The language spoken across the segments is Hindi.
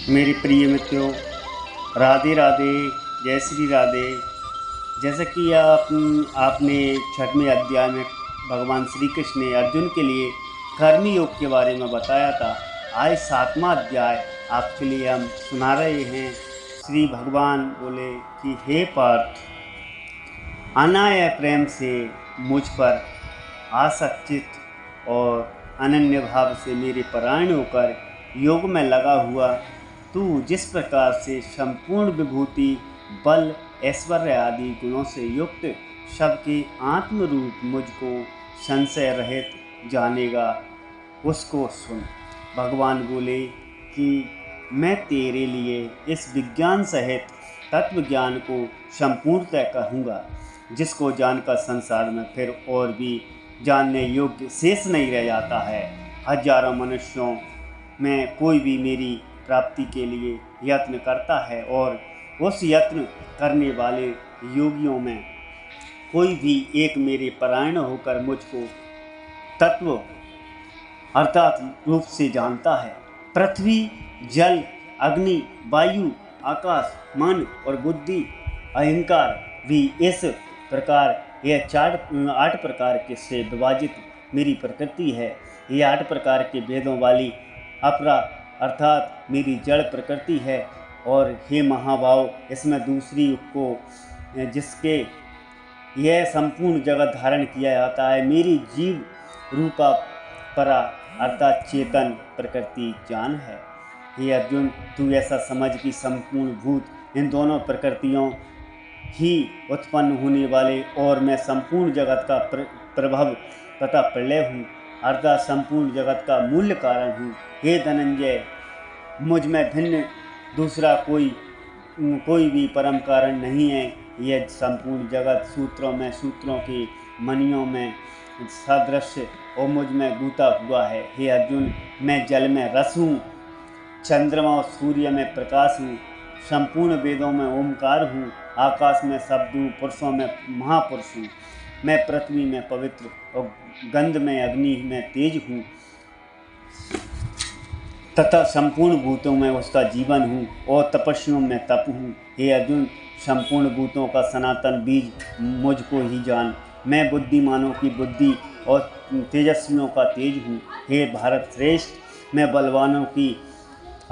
मेरे प्रिय मित्रों, राधे राधे, जय श्री राधे। जैसा कि आपने छठवें अध्याय में भगवान श्री कृष्ण ने अर्जुन के लिए कर्म योग के बारे में बताया था। आज सातवां अध्याय आपके लिए हम सुना रहे हैं। श्री भगवान बोले कि हे पार्थ, अनाय प्रेम से मुझ पर आसक्तित और अनन्य भाव से मेरे परायण होकर योग में लगा हुआ तू जिस प्रकार से संपूर्ण विभूति, बल, ऐश्वर्य आदि गुणों से युक्त सबके आत्म रूप मुझको संशय रहित जानेगा, उसको सुन। भगवान बोले कि मैं तेरे लिए इस विज्ञान सहित तत्व ज्ञान को संपूर्णतः कहूँगा, जिसको जानकर संसार में फिर और भी जानने योग्य शेष नहीं रह जाता है। हजारों मनुष्यों में कोई भी मेरी प्राप्ति के लिए यत्न करता है और उस यत्न करने वाले योगियों में कोई भी एक मेरे परायण होकर मुझको तत्व अर्थात रूप से जानता है। पृथ्वी, जल, अग्नि, वायु, आकाश, मन और बुद्धि, अहंकार भी इस प्रकार यह 8 प्रकार के से विभाजित मेरी प्रकृति है। ये 8 प्रकार के भेदों वाली अपरा अर्थात मेरी जड़ प्रकृति है। और हे महाभाव, इसमें दूसरी को जिसके यह संपूर्ण जगत धारण किया जाता है, मेरी जीव रूपा परा अर्थात चेतन प्रकृति जान है। हे अर्जुन, तू ऐसा समझ कि संपूर्ण भूत इन दोनों प्रकृतियों ही उत्पन्न होने वाले और मैं संपूर्ण जगत का प्रभव तथा प्रलय हूँ, अर्थात संपूर्ण जगत का मूल्य कारण हूँ। हे धनंजय, मुझ में भिन्न दूसरा कोई भी परम कारण नहीं है। यह संपूर्ण जगत सूत्रों के मणियों में सादृश्य और मुझ में गूथा हुआ है। हे अर्जुन, मैं जल में रस हूँ, चंद्रमा और सूर्य में प्रकाश हूँ, संपूर्ण वेदों में ओमकार हूँ, आकाश में शब्द हूँ, पुरुषों में महापुरुष हूँ, मैं पृथ्वी में पवित्र और गंध में अग्नि में तेज हूँ तथा संपूर्ण भूतों में उसका जीवन हूँ और तपस्वियों में तप हूँ। हे अर्जुन, संपूर्ण भूतों का सनातन बीज मुझको ही जान। मैं बुद्धिमानों की बुद्धि और तेजस्वियों का तेज हूँ। हे भारत श्रेष्ठ, मैं बलवानों की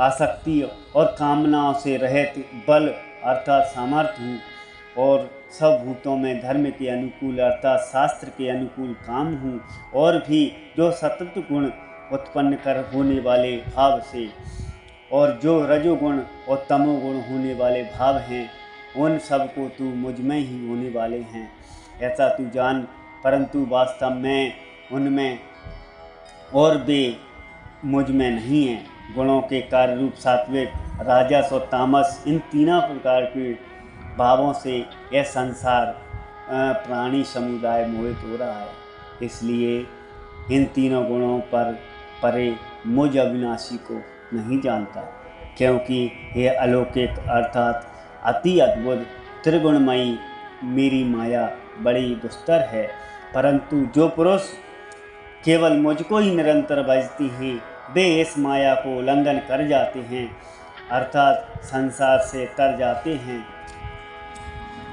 आसक्ति और कामनाओं से रहित बल अर्थात सामर्थ्य हूँ और सब भूतों में धर्म के अनुकूल अर्थात शास्त्र के अनुकूल काम हूँ। और भी जो सतत गुण उत्पन्न कर होने वाले भाव से और जो रजोगुण और तमोगुण होने वाले भाव हैं, उन सब को तू मुझ में ही होने वाले हैं, ऐसा तू जान। परंतु वास्तव में उनमें और वे मुझ में नहीं हैं। गुणों के कार्य रूप सात्विक, राजस और तामस, इन तीनों प्रकार के भावों से यह संसार प्राणी समुदाय मोहित हो रहा है। इसलिए इन तीनों गुणों पर परे मुझ अविनाशी को नहीं जानता, क्योंकि यह अलौकिक अर्थात अति अद्भुत त्रिगुणमयी मेरी माया बड़ी दुस्तर है। परंतु जो पुरुष केवल मुझको ही निरंतर भजती हैं, वे इस माया को उल्लंघन कर जाते हैं अर्थात संसार से तर जाते हैं।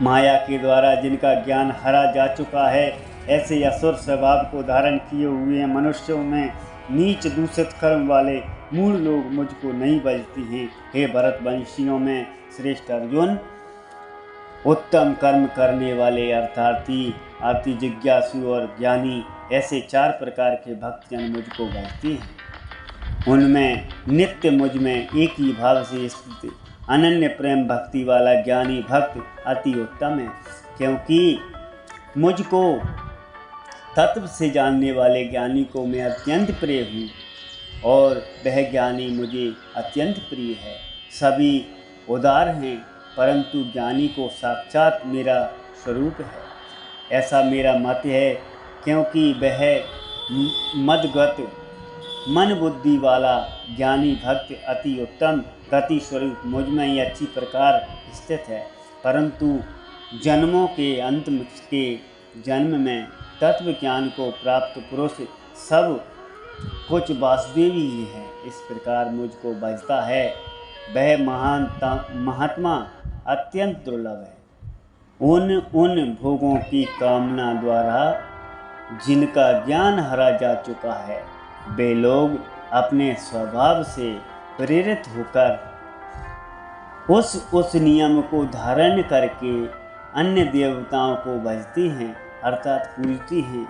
माया के द्वारा जिनका ज्ञान हरा जा चुका है, ऐसे असुर स्वभाव को धारण किए हुए मनुष्यों में नीच दूषित कर्म वाले मूल लोग मुझको नहीं भजती हैं। हे भरतवंशियों में श्रेष्ठ अर्जुन, उत्तम कर्म करने वाले अर्थार्थी, जिज्ञासु और ज्ञानी, ऐसे 4 प्रकार के भक्तजन मुझको भजते हैं। उनमें नित्य मुझ में एक ही भाव से स्थित अनन्य प्रेम भक्ति वाला ज्ञानी भक्त अति उत्तम है, क्योंकि मुझको तत्व से जानने वाले ज्ञानी को मैं अत्यंत प्रिय हूँ और वह ज्ञानी मुझे अत्यंत प्रिय है। सभी उदार हैं, परंतु ज्ञानी को साक्षात मेरा स्वरूप है, ऐसा मेरा मत है, क्योंकि वह मदगत मन बुद्धि वाला ज्ञानी भक्त अति उत्तम गति स्वरूप मुझ में ही अच्छी प्रकार स्थित है। परंतु जन्मों के अंत के जन्म में तत्व ज्ञान को प्राप्त पुरुष सब कुछ वासुदेव ही है, इस प्रकार मुझको भजता है। वह महात्मा अत्यंत दुर्लभ है। उन भोगों की कामना द्वारा जिनका ज्ञान हरा जा चुका है, वे लोग अपने स्वभाव से प्रेरित होकर उस नियम को धारण करके अन्य देवताओं को भजती हैं, अर्थात पूजती हैं।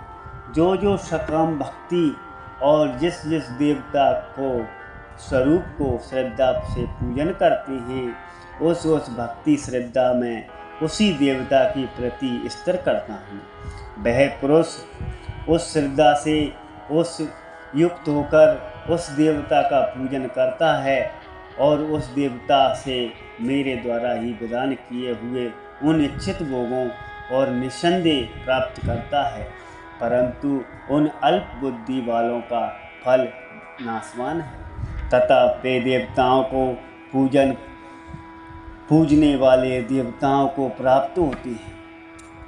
जो सकाम भक्ति और जिस देवता को स्वरूप को श्रद्धा से पूजन करते हैं, उस भक्ति श्रद्धा में उसी देवता के प्रति स्थिर करता हूँ। वह पुरुष उस श्रद्धा से उस युक्त होकर उस देवता का पूजन करता है और उस देवता से मेरे द्वारा ही विधान किए हुए उन इच्छित भोगों और निसंदेह प्राप्त करता है, परंतु उन अल्प बुद्धि वालों का फल नाशवान है तथा वे देवताओं को पूजने वाले देवताओं को प्राप्त होती है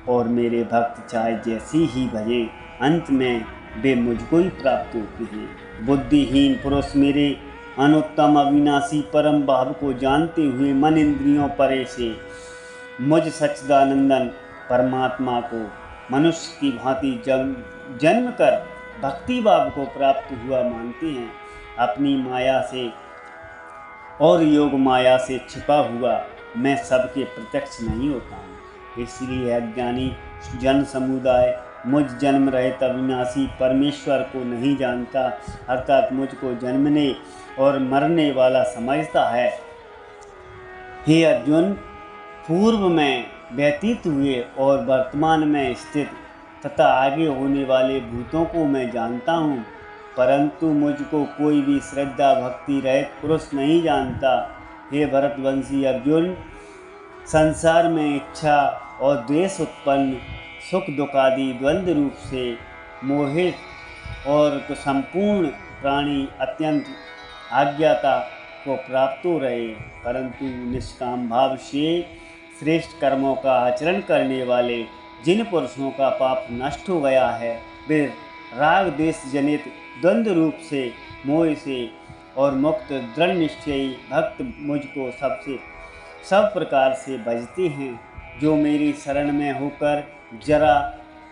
और मेरे भक्त चाहे जैसी ही भजे, अंत में वे मुझको ही प्राप्त होते हैं। बुद्धिहीन पुरुष मेरे अनुत्तम अविनाशी परम भाव को जानते हुए मन इंद्रियों परे से मुझ सच्चिदानंदन परमात्मा को मनुष्य की भांति जन्म कर भक्ति भाव को प्राप्त हुआ मानते हैं। अपनी माया से और योग माया से छिपा हुआ मैं सबके प्रत्यक्ष नहीं होता हूँ। इसलिए अज्ञानी जन समुदाय मुझ जन्म रहित अविनाशी परमेश्वर को नहीं जानता, अर्थात मुझको जन्मने और मरने वाला समझता है। हे अर्जुन, पूर्व में व्यतीत हुए और वर्तमान में स्थित तथा आगे होने वाले भूतों को मैं जानता हूँ, परंतु मुझको कोई भी श्रद्धा भक्ति रहित पुरुष नहीं जानता। हे भरतवंशी अर्जुन, संसार में इच्छा और द्वेष उत्पन्न सुख दुखादि द्वंद्व रूप से मोहित और संपूर्ण प्राणी अत्यंत अज्ञाता को प्राप्त हो रहे, परंतु निष्काम भाव से श्रेष्ठ कर्मों का आचरण करने वाले जिन पुरुषों का पाप नष्ट हो गया है, वे राग द्वेष जनित द्वंद्व रूप से मोह से और मुक्त दृढ़ निश्चयी भक्त मुझको सब प्रकार से भजते हैं। जो मेरी शरण में होकर जरा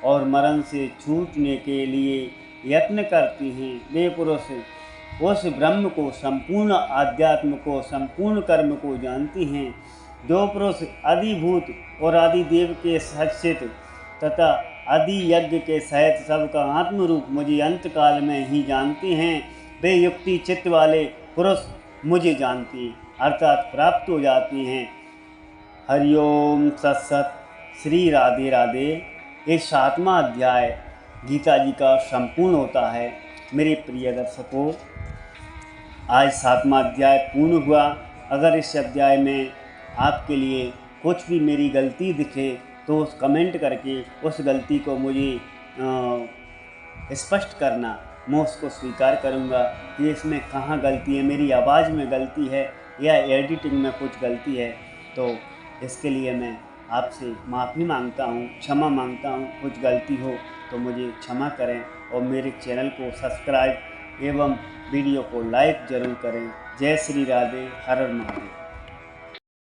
और मरण से छूटने के लिए यत्न करती हैं, वे पुरुष उस ब्रह्म को, संपूर्ण आध्यात्म को, संपूर्ण कर्म को जानती हैं। जो पुरुष आदिभूत और आदि देव के सचित तथा आदि यज्ञ के सहित सबका आत्म रूप मुझे अंत काल में ही जानते हैं, वे युक्ति चित्त वाले पुरुष मुझे जानते अर्थात प्राप्त हो जाते हैं। हरिओम सत्सत। श्री राधे राधे। ये 7वां अध्याय गीता जी का संपूर्ण होता है। मेरे प्रिय दर्शकों, आज 7वां अध्याय पूर्ण हुआ। अगर इस अध्याय में आपके लिए कुछ भी मेरी गलती दिखे तो उस कमेंट करके उस गलती को मुझे स्पष्ट करना, मैं उसको स्वीकार करूँगा कि इसमें कहाँ गलती है, मेरी आवाज़ में गलती है या एडिटिंग में कुछ गलती है। तो इसके लिए मैं आपसे माफ़ी मांगता हूँ, क्षमा मांगता हूँ। कुछ गलती हो तो मुझे क्षमा करें और मेरे चैनल को सब्सक्राइब एवं वीडियो को लाइक ज़रूर करें। जय श्री राधे। हर हर महादेव।